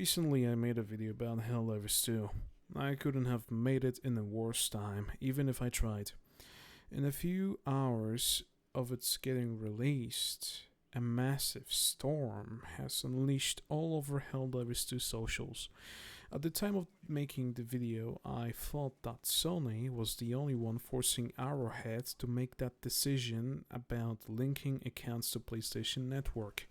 Recently I made a video about Helldivers 2. I couldn't have made it in a worse time, even if I tried. In a few hours of its getting released, a massive storm has unleashed all over Helldivers 2 socials. At the time of making the video, I thought that Sony was the only one forcing Arrowhead to make that decision about linking accounts to PlayStation Network.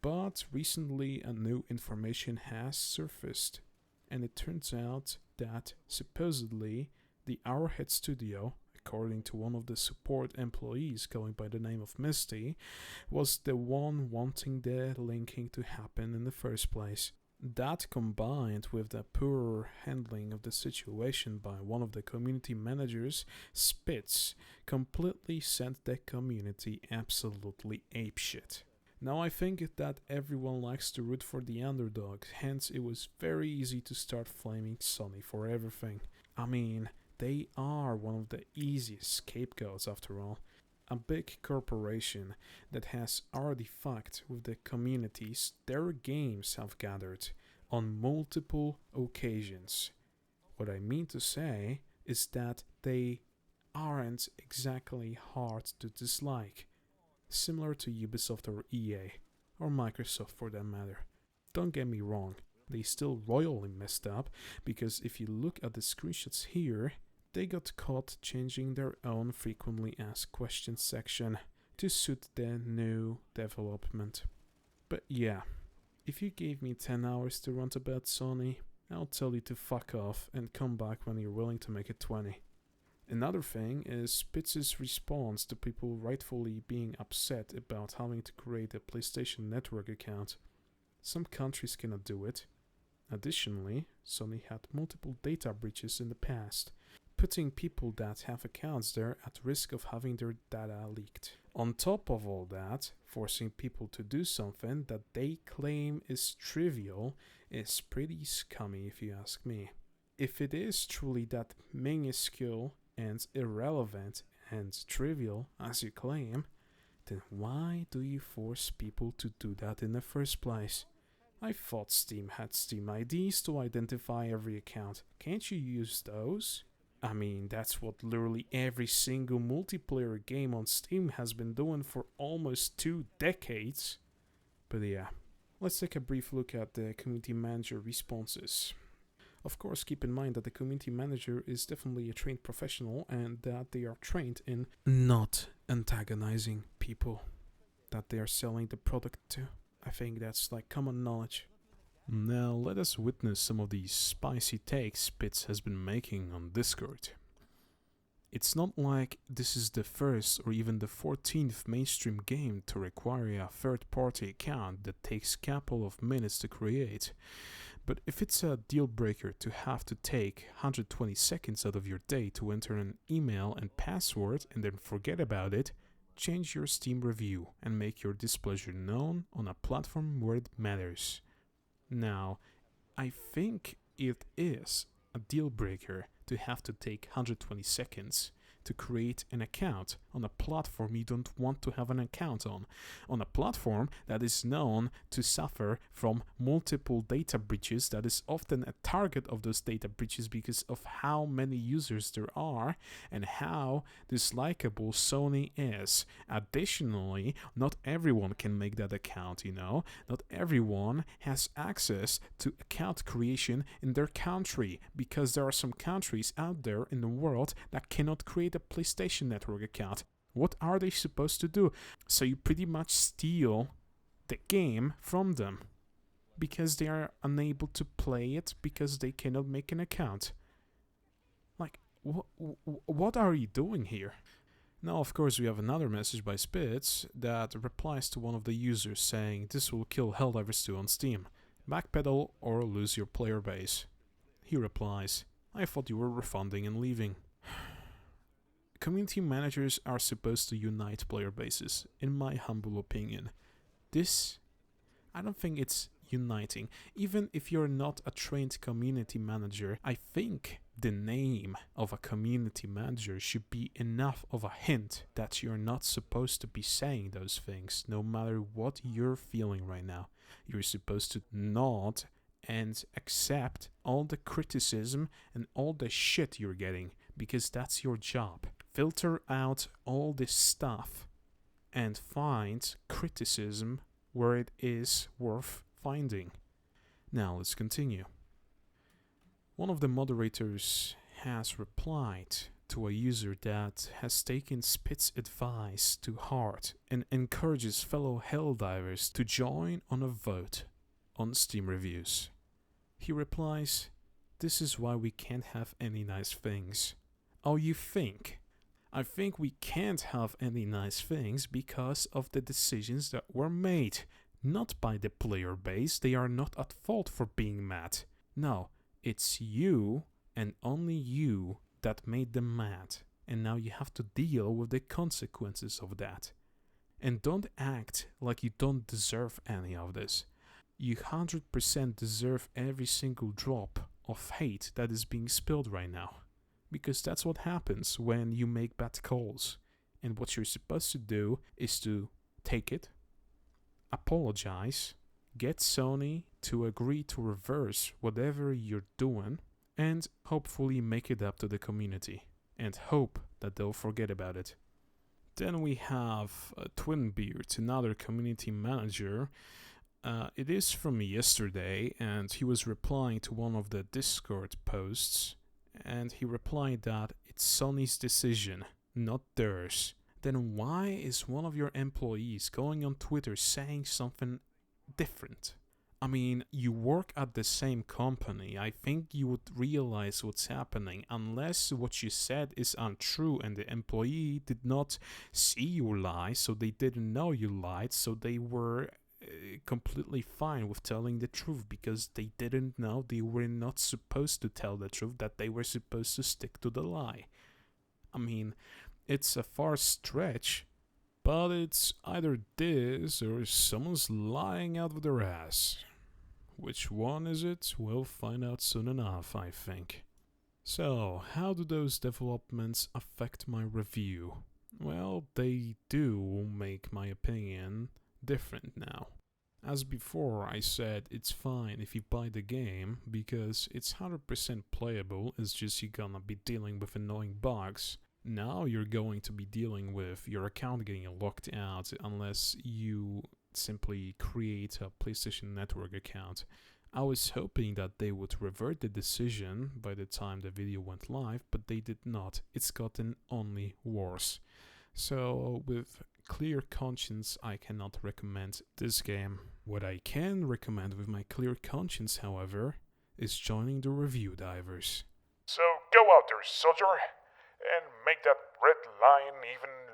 But recently a new information has surfaced, and it turns out that supposedly the Arrowhead studio, according to one of the support employees going by the name of Misty, was the one wanting the linking to happen in the first place. That, combined with the poor handling of the situation by one of the community managers, Spitz, completely sent the community absolutely apeshit. Now I think that everyone likes to root for the underdog, hence it was very easy to start flaming Sony for everything. I mean, they are one of the easiest scapegoats after all. A big corporation that has already fucked with the communities their games have gathered on multiple occasions. What I mean to say is that they aren't exactly hard to dislike, similar to Ubisoft or EA, or Microsoft for that matter. Don't get me wrong, they still royally messed up, because if you look at the screenshots here, they got caught changing their own frequently asked questions section to suit the new development. But yeah, if you gave me 10 hours to rant about Sony, I'll tell you to fuck off and come back when you're willing to make it 20. Another thing is Spitz's response to people rightfully being upset about having to create a PlayStation Network account. Some countries cannot do it. Additionally, Sony had multiple data breaches in the past, putting people that have accounts there at risk of having their data leaked. On top of all that, forcing people to do something that they claim is trivial is pretty scummy if you ask me. If it is truly that minuscule and irrelevant and trivial as you claim, then why do you force people to do that in the first place? I thought Steam had Steam IDs to identify every account. Can't you use those? I mean, that's what literally every single multiplayer game on Steam has been doing for almost 2 decades. But yeah, let's take a brief look at the community manager responses. Of course, keep in mind that the community manager is definitely a trained professional and that they are trained in not antagonizing people that they are selling the product to. I think that's like common knowledge. Now let us witness some of these spicy takes Spitz has been making on Discord. It's not like this is the first or even the 14th mainstream game to require a third-party account that takes a couple of minutes to create. But if it's a deal breaker to have to take 120 seconds out of your day to enter an email and password and then forget about it, change your Steam review and make your displeasure known on a platform where it matters. Now, I think it is a deal breaker to have to take 120 seconds to create an account on a platform you don't want to have an account on a platform that is known to suffer from multiple data breaches, that is often a target of those data breaches because of how many users there are and how dislikable Sony is. Additionally, not everyone can make that account, not everyone has access to account creation in their country, because there are some countries out there in the world that cannot create a PlayStation Network account. What are they supposed to do? So you pretty much steal the game from them because they are unable to play it because they cannot make an account. Like, what are you doing here? Now, of course, we have another message by Spitz that replies to one of the users saying this will kill Helldivers 2 on Steam. Backpedal or lose your player base. He replies, I thought you were refunding and leaving. Community managers are supposed to unite player bases, in my humble opinion. I don't think it's uniting. Even if you're not a trained community manager, I think the name of a community manager should be enough of a hint that you're not supposed to be saying those things, no matter what you're feeling right now. You're supposed to not and accept all the criticism and all the shit you're getting, because that's your job. Filter out all this stuff and find criticism where it is worth finding. Now let's continue. One of the moderators has replied to a user that has taken Spit's advice to heart and encourages fellow Helldivers to join on a vote on Steam reviews. He replies, "This is why we can't have any nice things." Oh, you think? I think we can't have any nice things because of the decisions that were made. Not by the player base, they are not at fault for being mad. No, it's you and only you that made them mad. And now you have to deal with the consequences of that. And don't act like you don't deserve any of this. You 100% deserve every single drop of hate that is being spilled right now. Because that's what happens when you make bad calls. And what you're supposed to do is to take it, apologize, get Sony to agree to reverse whatever you're doing, and hopefully make it up to the community. And hope that they'll forget about it. Then we have Twinbeard, another community manager. It is from yesterday, and he was replying to one of the Discord posts. And he replied that it's Sony's decision, not theirs. Then why is one of your employees going on Twitter saying something different? I mean, you work at the same company. I think you would realize what's happening, unless what you said is untrue and the employee did not see you lie, so they didn't know you lied, so they were completely fine with telling the truth because they didn't know they were not supposed to tell the truth, that they were supposed to stick to the lie. I mean, it's a far stretch, but it's either this or someone's lying out of their ass. Which one is it? We'll find out soon enough, I think. So, how do those developments affect my review? Well, they do make my opinion different now. As before, I said it's fine if you buy the game because it's 100% playable, it's just you're gonna be dealing with annoying bugs. Now you're going to be dealing with your account getting locked out unless you simply create a PlayStation Network account. I was hoping that they would revert the decision by the time the video went live, but they did not. It's gotten only worse. So with clear conscience, I cannot recommend this game. What I can recommend with my clear conscience, however, is joining the review divers. So go out there, soldier, and make that red line even